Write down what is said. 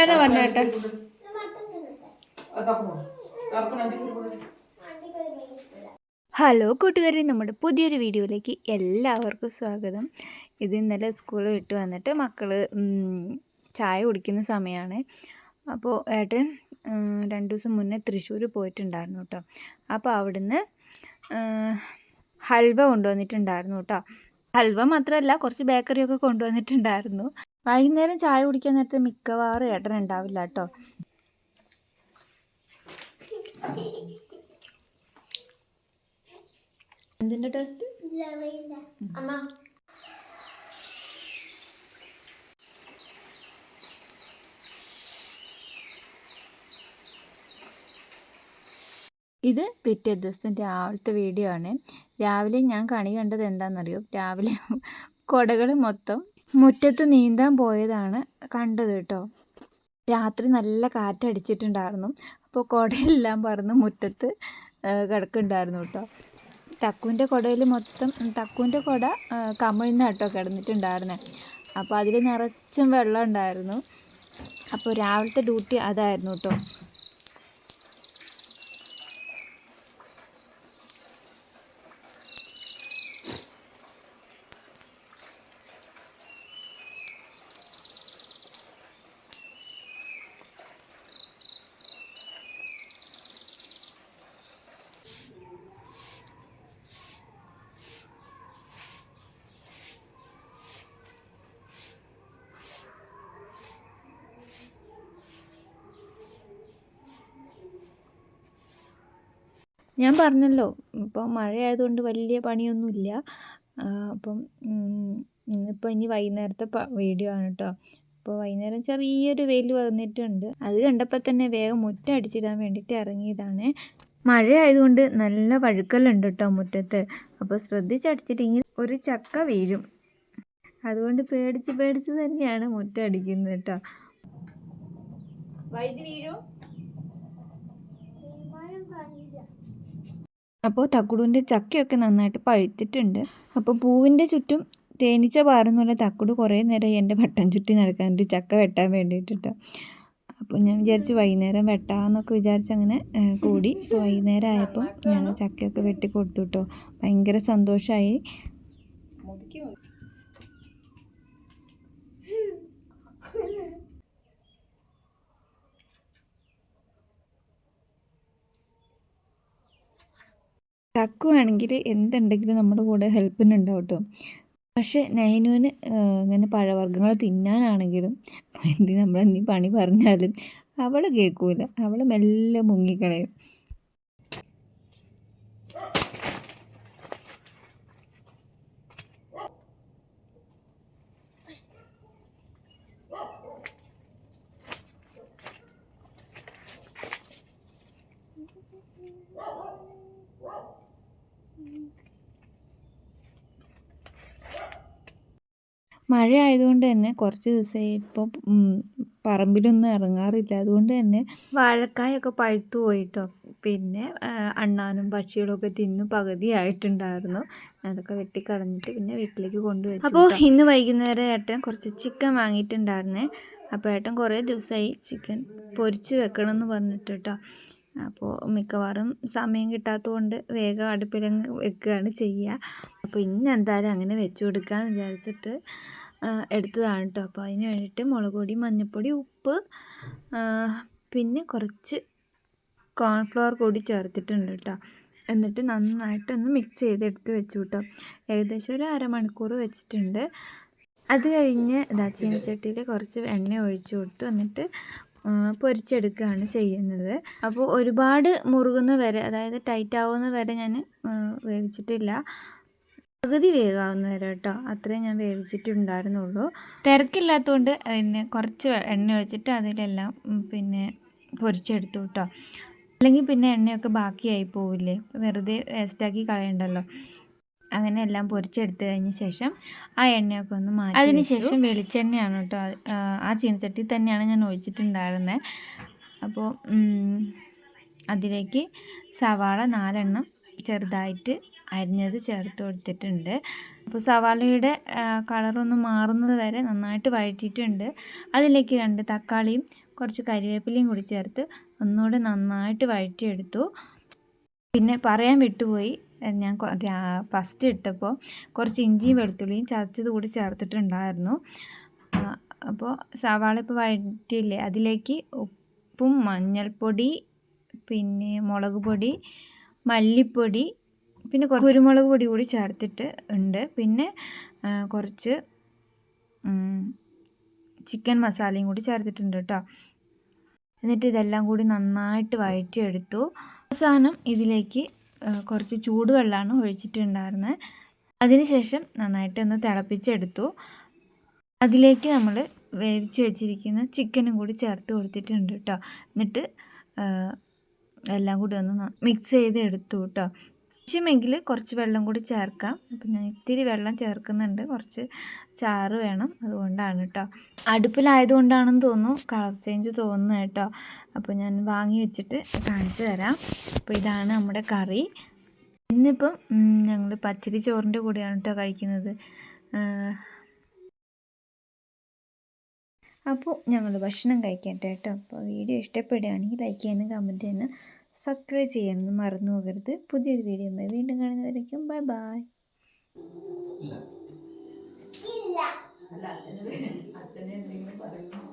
വേണ്ട പറഞ്ഞേട്ടെ. ഹലോ കൂട്ടുകാരെ, നമ്മുടെ പുതിയൊരു വീഡിയോയിലേക്ക് എല്ലാവർക്കും സ്വാഗതം. ഇത് ഇന്നലെ സ്കൂളിൽ വിട്ട് വന്നിട്ട് മക്കൾ ചായ കുടിക്കുന്ന സമയമാണ്. അപ്പോൾ ഏട്ടൻ 2 ദിവസം മുന്നേ തൃശ്ശൂർ പോയിട്ടുണ്ടായിരുന്നു കേട്ടോ. അപ്പോൾ അവിടുന്ന് ഹൽവ കൊണ്ടുവന്നിട്ടുണ്ടായിരുന്നു കേട്ടോ. ഹൽവ മാത്രമല്ല, കുറച്ച് ബേക്കറിയൊക്കെ കൊണ്ടുവന്നിട്ടുണ്ടായിരുന്നു. വൈകുന്നേരം ചായ കുടിക്കാൻ നേരത്തെ മിക്കവാറും ഏട്ടൻ ഉണ്ടാവില്ല കേട്ടോ. എന്തിൻ്റെ ടേസ്റ്റ്? ഇത് പിറ്റേ ദിവസത്തെ രാവിലത്തെ വീഡിയോ ആണ്. രാവിലെ ഞാൻ കണി കണ്ടത് എന്താണെന്നറിയോ? രാവിലെ കുടകൾ മൊത്തം മുറ്റത്ത് നീന്താൻ പോയതാണ് കണ്ടത് കേട്ടോ. രാത്രി നല്ല കാറ്റടിച്ചിട്ടുണ്ടായിരുന്നു. അപ്പോൾ കുടയെല്ലാം പറന്ന് മുറ്റത്ത് കിടക്കുന്നുണ്ടായിരുന്നു കേട്ടോ. തക്കുവിൻ്റെ കുടയിൽ മൊത്തം തക്കുവിൻ്റെ കുട കമിഴ്ന്ന കേട്ടോ കിടന്നിട്ടുണ്ടായിരുന്നത്. അപ്പോൾ അതിൽ നിറച്ചും വെള്ളം ഉണ്ടായിരുന്നു. അപ്പോൾ രാവിലത്തെ ഡ്യൂട്ടി അതായിരുന്നു കേട്ടോ. ഞാൻ പറഞ്ഞല്ലോ, ഇപ്പോൾ മഴയായതുകൊണ്ട് വലിയ പണിയൊന്നുമില്ല. അപ്പം ഇന്നിപ്പോൾ ഇനി വൈകുന്നേരത്തെ വീഡിയോ ആണ് കേട്ടോ. അപ്പോൾ വൈകുന്നേരം ചെറിയൊരു വെയിൽ വന്നിട്ടുണ്ട്. അത് കണ്ടപ്പോൾ തന്നെ വേഗം മുറ്റം അടിച്ചിടാൻ വേണ്ടിയിട്ട് ഇറങ്ങിയതാണ്. മഴയായതുകൊണ്ട് നല്ല വഴുക്കലുണ്ട് കേട്ടോ മുറ്റത്ത്. അപ്പോൾ ശ്രദ്ധിച്ചടിച്ചിട്ടെങ്കിൽ ഒരു ചക്ക വീഴും. അതുകൊണ്ട് പേടിച്ച് തന്നെയാണ് മുറ്റം അടിക്കുന്നത് കേട്ടോ. വഴുതി വീഴും. അപ്പോൾ തക്കുടുവിൻ്റെ ചക്കയൊക്കെ നന്നായിട്ട് പഴുത്തിട്ടുണ്ട്. അപ്പോൾ പൂവിൻ്റെ ചുറ്റും തേനീച്ച പാറുന്ന പോലെ തക്കുടു കുറേ നേരം എൻ്റെ വട്ടം ചുറ്റി നടക്കാനുണ്ട് ചക്ക വെട്ടാൻ വേണ്ടിയിട്ടോ. അപ്പോൾ ഞാൻ വിചാരിച്ചു വൈകുന്നേരം വെട്ടാമെന്നൊക്കെ വിചാരിച്ച് അങ്ങനെ കൂടി. ഇപ്പോൾ വൈകുന്നേരം ആയപ്പോൾ ഞാൻ ചക്കയൊക്കെ വെട്ടി കൊടുത്തു കേട്ടോ. ഭയങ്കര സന്തോഷമായി. തക്കുവാണെങ്കിൽ എന്തുണ്ടെങ്കിലും നമ്മുടെ കൂടെ ഹെൽപ്പിനുണ്ടാവും കേട്ടോ. പക്ഷേ നൈനുവിന് ഇങ്ങനെ പഴവർഗ്ഗങ്ങൾ തിന്നാനാണെങ്കിലും നമ്മളെന്തെങ്കിലും പണി പറഞ്ഞാലും അവൾ കേൾക്കൂല. അവൾ മെല്ലെ മുങ്ങിക്കളയും. മഴ ആയതുകൊണ്ട് തന്നെ കുറച്ച് ദിവസമായി ഇപ്പോൾ പറമ്പിലൊന്നും ഇറങ്ങാറില്ല. അതുകൊണ്ട് തന്നെ വാഴക്കായൊക്കെ പഴുത്തു പോയിട്ടോ. പിന്നെ അണ്ണാനും പക്ഷികളൊക്കെ തിന്നു പകുതി ആയിട്ടുണ്ടായിരുന്നു. അതൊക്കെ വെട്ടിക്കളഞ്ഞിട്ട് പിന്നെ വീട്ടിലേക്ക് കൊണ്ടുവച്ചു. അപ്പോൾ ഇന്ന് വൈകുന്നേരം ഏട്ടൻ കുറച്ച് ചിക്കൻ വാങ്ങിയിട്ടുണ്ടായിരുന്നേ. അപ്പോൾ ഏട്ടൻ കുറേ ദിവസമായി ചിക്കൻ പൊരിച്ച് വെക്കണം എന്ന് പറഞ്ഞിട്ട് കേട്ടോ. അപ്പോൾ മിക്കവാറും സമയം കിട്ടാത്തതുകൊണ്ട് വേഗം അടുപ്പിലങ്ങ് വെക്കുകയാണ് ചെയ്യുക. അപ്പോൾ ഇന്ന് എന്തായാലും അങ്ങനെ വെച്ച് കൊടുക്കാമെന്ന് വിചാരിച്ചിട്ട് എടുത്തതാണ് കേട്ടോ. അപ്പോൾ അതിന് വേണ്ടിയിട്ട് മുളക് പൊടി, മഞ്ഞൾപ്പൊടി, ഉപ്പ്, പിന്നെ കുറച്ച് കോൺഫ്ലവർ കൂടി ചേർത്തിട്ടുണ്ട് കേട്ടോ. എന്നിട്ട് നന്നായിട്ടൊന്ന് മിക്സ് ചെയ്തെടുത്ത് വെച്ചു കേട്ടോ. ഏകദേശം ഒരു അരമണിക്കൂർ വെച്ചിട്ടുണ്ട്. അത് കഴിഞ്ഞ് ചീനച്ചട്ടിയിൽ കുറച്ച് എണ്ണ ഒഴിച്ചു കൊടുത്തു. എന്നിട്ട് പൊരിച്ചെടുക്കുകയാണ് ചെയ്യുന്നത്. അപ്പോൾ ഒരുപാട് മുറുകുന്ന വരെ, അതായത് ടൈറ്റ് ആവുന്ന വരെ ഞാൻ വേവിച്ചിട്ടില്ല. പകുതി വേകാവുന്ന വരെ കേട്ടോ. അത്രയും ഞാൻ വേവിച്ചിട്ടുണ്ടായിരുന്നുള്ളൂ. തിരക്കില്ലാത്തതുകൊണ്ട് പിന്നെ കുറച്ച് എണ്ണ ഒഴിച്ചിട്ട് അതിലെല്ലാം പിന്നെ പൊരിച്ചെടുത്തു കേട്ടോ. അല്ലെങ്കിൽ പിന്നെ എണ്ണയൊക്കെ ബാക്കിയായി പോവില്ലേ, വെറുതെ വേസ്റ്റാക്കി കളയണ്ടല്ലോ. അങ്ങനെ എല്ലാം പൊരിച്ചെടുത്ത് കഴിഞ്ഞ ശേഷം ആ എണ്ണയൊക്കെ ഒന്ന് മാറ്റി. അതിന് ശേഷം വെളിച്ചെണ്ണയാണ് കേട്ടോ. ആ ചീനച്ചട്ടി തന്നെയാണ് ഞാൻ ഒഴിച്ചിട്ടുണ്ടായിരുന്നത്. അപ്പോൾ അതിലേക്ക് സവാള 4 എണ്ണം ചെറുതായിട്ട് അരിഞ്ഞത് ചേർത്ത് കൊടുത്തിട്ടുണ്ട്. അപ്പോൾ സവാളയുടെ കളറൊന്ന് മാറുന്നത് വരെ നന്നായിട്ട് വഴറ്റിയിട്ടുണ്ട്. അതിലേക്ക് 2 തക്കാളിയും കുറച്ച് കരിവേപ്പിലയും കൂടി ചേർത്ത് ഒന്നുകൂടെ നന്നായിട്ട് വഴറ്റിയെടുത്തു. പിന്നെ പറയാൻ വിട്ടുപോയി, ഞാൻ ഫസ്റ്റ് ഇട്ടപ്പോൾ കുറച്ച് ഇഞ്ചിയും വെളുത്തുള്ളിയും ചതച്ചത് കൂടി ചേർത്തിട്ടുണ്ടായിരുന്നു. അപ്പോൾ സവാള ഇപ്പോൾ വഴറ്റിയില്ലേ, അതിലേക്ക് ഉപ്പും മഞ്ഞൾപ്പൊടി, പിന്നെ മുളക് പൊടി, മല്ലിപ്പൊടി, പിന്നെ കുറച്ച് കുരുമുളക് പൊടി കൂടി ചേർത്തിട്ട് ഉണ്ട്. പിന്നെ കുറച്ച് ചിക്കൻ മസാലയും കൂടി ചേർത്തിട്ടുണ്ട് കേട്ടോ. എന്നിട്ട് ഇതെല്ലാം കൂടി നന്നായിട്ട് വഴറ്റിയെടുത്തു. അവസാനം ഇതിലേക്ക് കുറച്ച് ചൂടുവെള്ളമാണ് ഒഴിച്ചിട്ടുണ്ടായിരുന്നത്. അതിനുശേഷം നന്നായിട്ടൊന്ന് തിളപ്പിച്ചെടുത്തു. അതിലേക്ക് നമ്മൾ വേവിച്ച് വെച്ചിരിക്കുന്ന ചിക്കനും കൂടി ചേർത്ത് കൊടുത്തിട്ടുണ്ട് കേട്ടോ. എന്നിട്ട് എല്ലാം കൂടി ഒന്ന് മിക്സ് ചെയ്ത് എടുത്തു കേട്ടോ. ആവശ്യമെങ്കിൽ കുറച്ച് വെള്ളം കൂടി ചേർക്കാം. അപ്പം ഞാൻ ഇത്തിരി വെള്ളം ചേർക്കുന്നുണ്ട്, കുറച്ച് ചാറ് വേണം, അതുകൊണ്ടാണ് കേട്ടോ. അടുപ്പിലായതുകൊണ്ടാണെന്ന് തോന്നുന്നു കളർ ചേഞ്ച് തോന്നുന്നത് കേട്ടോ. അപ്പോൾ ഞാൻ വാങ്ങി വെച്ചിട്ട് കാണിച്ചു തരാം. അപ്പോൾ ഇതാണ് നമ്മുടെ കറി. ഇന്നിപ്പം ഞങ്ങൾ പച്ചരി ചോറിൻ്റെ കൂടെയാണ് കേട്ടോ കഴിക്കുന്നത്. അപ്പോൾ ഞങ്ങൾ ഭക്ഷണം കഴിക്കട്ടെ കേട്ടോ. അപ്പോൾ വീഡിയോ ഇഷ്ടപ്പെടുകയാണെങ്കിൽ ലൈക്ക് ചെയ്യാനും കമൻറ്റ് ചെയ്യാനും സബ്സ്ക്രൈബ് ചെയ്യാനൊന്നും മറന്നു പോകരുത്. പുതിയൊരു വീഡിയോയുമായി വീണ്ടും കാണുന്നവരേക്കും ബൈ ബൈ. അച്ഛനെ എന്തെങ്കിലും പറയുന്നു.